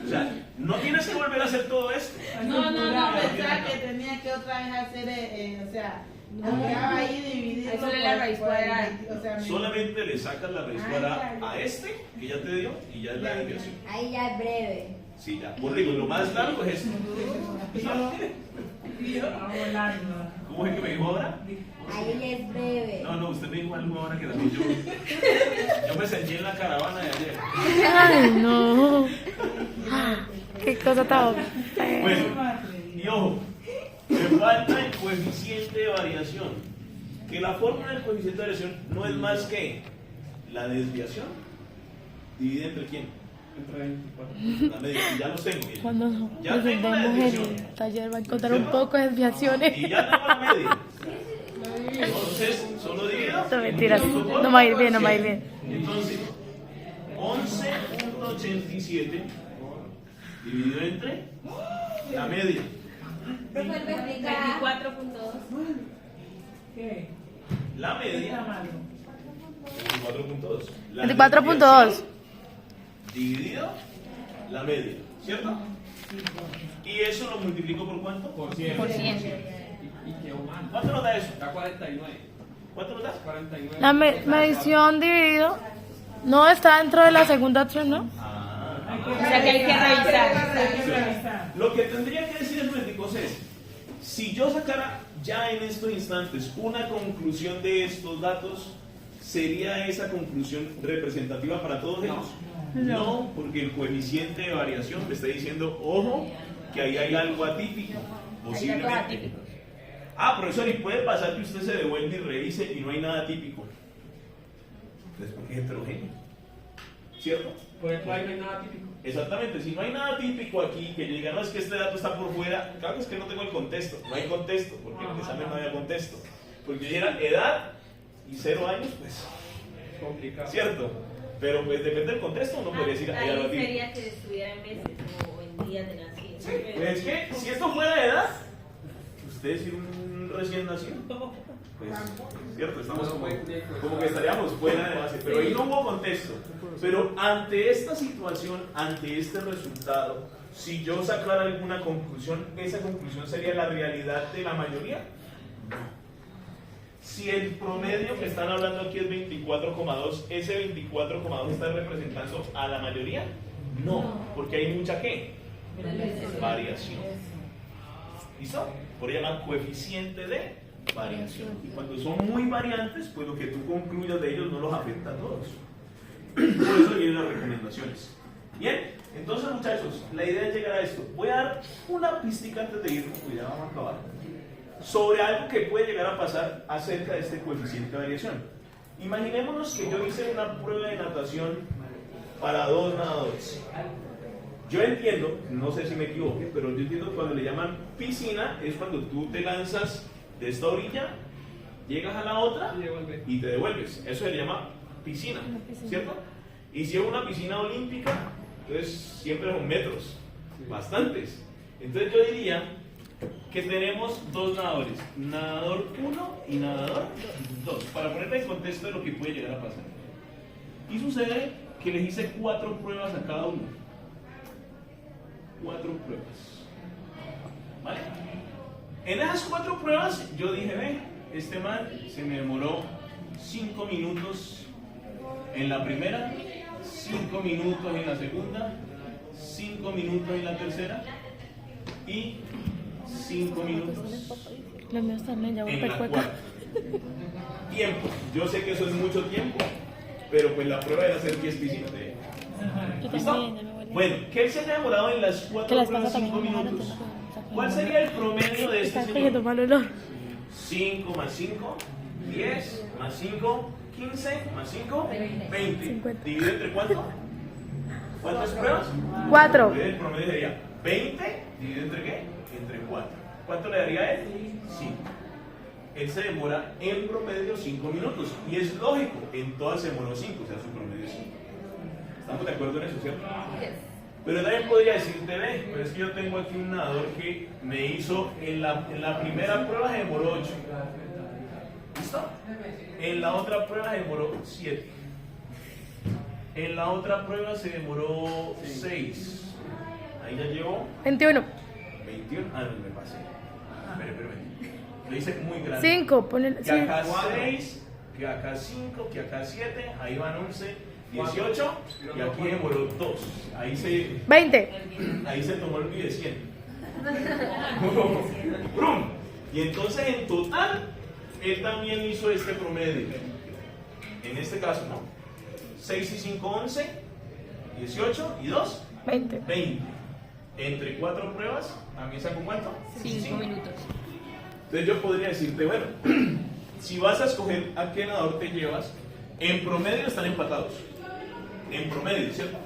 O sea, no tienes que volver a hacer todo esto. No, pensaba que tenía que otra vez hacer, o sea, quedaba ahí dividido. Ahí solo la raíz cuadrada. O sea, Solamente le sacas la raíz cuadrada a este que ya te dio y ya es la desviación. Ahí ya es breve. Sí, ya. Por digo, lo más largo es esto. ¿Cómo es que me dijo ahora? Ahí ya es breve. No, usted me dijo algo ahora que también yo me sentí en la caravana de ayer. Ay, no. Qué cosa tan fea. Bueno, y ojo, me falta el coeficiente de variación. Que la fórmula del coeficiente de variación no es más que la desviación dividida entre quién. Entre 24. La media. Y ya los tengo. miren. Cuando Ya nos tengo la sentemos en desviación. el taller va a encontrar un poco de desviaciones. Y ya tengo la media. Entonces, solo divido. No, mentiras. No me va a ir bien, no me va a ir bien. Entonces, 11.87 dividido entre la media. Profe, me explica. 24.2. ¿qué? La Está media, malo. 24.2. La 24.2. Dividido la media, ¿cierto? Y eso lo multiplico por cuánto? Por 100. Por 100. Y que humano. ¿Cuánto nos da eso? Da 49. ¿Cuánto nos da? 49. La medición dividido no está dentro de la segunda opción, ¿no? Ah, O sea que hay que revisar. Hay que revisar. lo que tendría que decir el médico es, si yo sacara ya en estos instantes una conclusión de estos datos, ¿sería esa conclusión representativa para todos ellos? No, porque el coeficiente de variación me está diciendo, ojo, que ahí hay algo atípico, posiblemente. Ah, profesor, y puede pasar que usted se devuelve y revise y no hay nada típico. Entonces, porque es heterogéneo. ¿Cierto? Por ejemplo, ahí no hay nada típico. Exactamente, si no hay nada típico aquí, que diga, no es que este dato está por fuera, claro es que no tengo el contexto, no hay contexto, porque en el examen no había contexto. Porque yo dijera edad y 0 años, pues, Complicado. cierto. Pero pues depende del contexto, uno podría decir, hay algo Ahí atípico. sería que estuviera en meses o en días de nacimiento. Sí, pues es que si esto fuera de edad, usted decir un recién nacido, pues, cierto, estamos como que estaríamos fuera de base, pero ahí no hubo contexto. Pero ante esta situación, ante este resultado, si yo sacara alguna conclusión, ¿esa conclusión sería la realidad de la mayoría? No. Si el promedio que están hablando aquí es 24,2, ¿ese 24,2 está representando a la mayoría? No, porque hay mucha ¿qué? Variación. ¿Listo? Por eso llaman coeficiente de variación. Y cuando son muy variantes, pues lo que tú concluyas de ellos no los afecta a todos. Por eso vienen las recomendaciones. Bien, entonces muchachos, la idea es llegar a esto. Voy a dar una pista antes de irnos, porque ya vamos a acabar, sobre algo que puede llegar a pasar acerca de este coeficiente de variación. Imaginémonos que yo hice una prueba de natación para 2 nadadores. Yo entiendo, no sé si me equivoque, pero yo entiendo que cuando le llaman piscina es cuando tú te lanzas de esta orilla, llegas a la otra y te devuelves. Eso se le llama piscina, ¿cierto? Y si es una piscina olímpica, entonces siempre son metros, bastantes. Entonces yo diría que tenemos 2 nadadores, nadador 1 y nadador 2, para ponerte en contexto de lo que puede llegar a pasar. Y sucede que les hice 4 pruebas a cada uno. 4 pruebas. ¿Vale? En esas 4 pruebas yo dije, ve, este man se me demoró 5 minutos en la primera, 5 minutos en la segunda, 5 minutos en la tercera y 5 minutos Los míos también, ya voy en para la el cuarta. Tiempo. Yo sé que eso es mucho tiempo, pero pues la prueba era hacer 10 piscinas. Yo ¿Listo? también, ya me voy. Bueno, ¿qué se ha demorado en las 4 Que las pruebas pasas 5 también me minutos? van a ¿Cuál sería el promedio de este Está cogiendo señor? mal olor. 5 más 5, 10 más 5, 15 más 5, 20. 50. ¿Divide entre cuánto? ¿Cuántas pruebas? 4. El promedio sería 20 dividido entre qué? Entre 4. ¿Cuánto le daría a él? 5. Él se demora en promedio 5 minutos. Y es lógico, en todas se demoró 5, o sea, su promedio es 5. ¿Estamos de acuerdo en eso, cierto? Pero también podría decirte, ve, pero es que yo tengo aquí un nadador que me hizo, en la primera prueba se demoró 8. ¿Listo? En la otra prueba se demoró 7. En la otra prueba se demoró 6. Ahí ya llevo 21. 21. Ah, no, me pasé. Espera. Lo hice muy grande. 5, ponle. Que acá 6, que acá 5, que acá 7. Ahí van 11, 18. Y aquí demoró 2. Ahí se 20. Ahí se tomó el de 100. ¡Brum! Y entonces en total, él también hizo este promedio. En este caso, ¿no? 6 y 5, 11, 18 y 2, 20. 20. Entre 4 pruebas, ¿también sacó cuánto? 5 minutos. Entonces yo podría decirte, bueno, si vas a escoger a qué nadador te llevas, en promedio están empatados. En promedio, ¿cierto?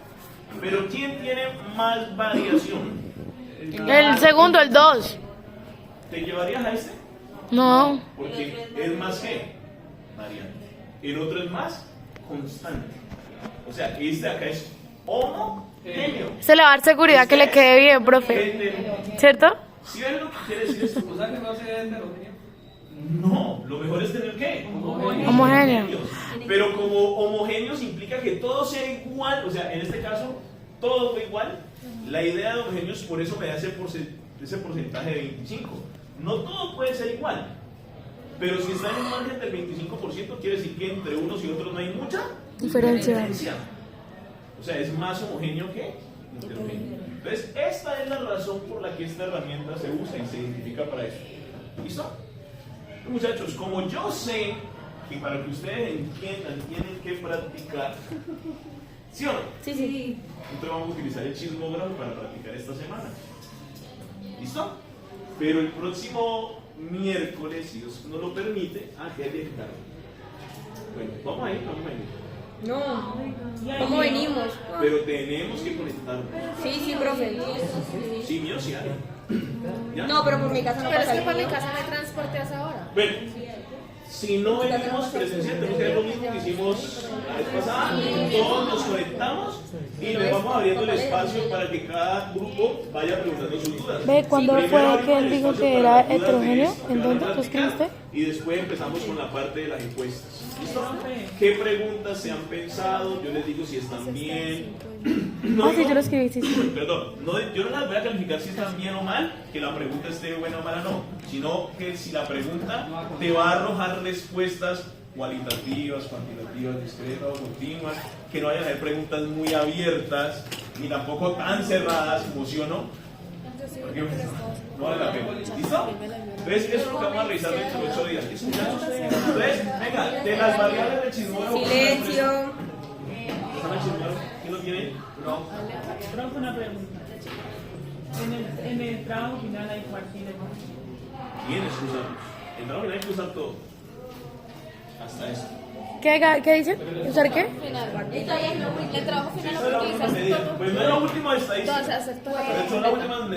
Pero ¿quién tiene más variación? El segundo, el 2. ¿Te llevarías a este? No. Porque es más que variante. El otro es más constante. O sea, este acá es homogéneo. Se le va a dar seguridad que le quede bien, profe. ¿Cierto? ¿Sí ven lo que quiere decir esto? O sea que no se debe heterogéneo. No, lo mejor es tener ¿qué? Homogéneo. Pero como homogéneos implica que todo sea igual, o sea, en este caso, todo fue igual. La idea de homogéneos por eso me da ese porcentaje de 25. No todo puede ser igual. Pero si está en un margen del 25%, quiere decir que entre unos y otros no hay mucha Diferencia. O sea, es más homogéneo que heterogéneo. Entonces, esta es la razón por la que esta herramienta se usa y se identifica para eso. ¿Listo? Muchachos, como yo sé que para que ustedes entiendan tienen que practicar, ¿sí o no? Sí, sí. Entonces vamos a utilizar el chismógrafo para practicar esta semana. ¿Listo? Pero el próximo miércoles, si Dios nos lo permite, ¿qué hay que dejar? Bueno, vamos a ir. No. ¿Cómo venimos? Pero tenemos que conectarnos. Sí, profe. Sí, mío, sí hay. ¿Ya? No, pero por mi casa no Pero es pasa que el para mi mío. casa no hay transporte hasta ahora. Bueno, si no venimos presencial, tenemos que hacer lo mismo que hicimos la vez pasada. Todos nos conectamos y le vamos abriendo el espacio para que cada grupo vaya preguntando sus dudas. Ve, ¿cuándo Primero fue abrimos que él el dijo espacio que para era las dudas de heterogéneo? esto que ¿En van a dónde tú practicar, escribiste? y después empezamos con la parte de las encuestas. ¿Listo? ¿Qué preguntas se han pensado? Yo les digo si están bien. No Sí, digo- yo lo escribí, sí. Perdón, yo no las voy a calificar si están bien o mal, que la pregunta esté buena o mala, no, sino que si la pregunta te va a arrojar respuestas cualitativas, cuantitativas, discretas o continuas, que no vayan a ser preguntas muy abiertas, ni tampoco tan cerradas como sí o no, porque no vale la pena. ¿Listo? Entonces, eso es lo que vamos a revisar dentro de 8 días. ¿Listo, muchachos? Entonces, venga, de las variables del chismógrafo. Silencio. ¿Quién lo tiene? No. Profe, una pregunta. En el trabajo final hay cuartiles. Tienes que usarlos. El trabajo final hay que usar todo. Hasta eso. ¿Qué dice? ¿Usar qué? El trabajo final Esa es la lo última utilizas medida. todo. Pues no es la última estadística. Entonces, hacer todo. Pero son las últimas medidas.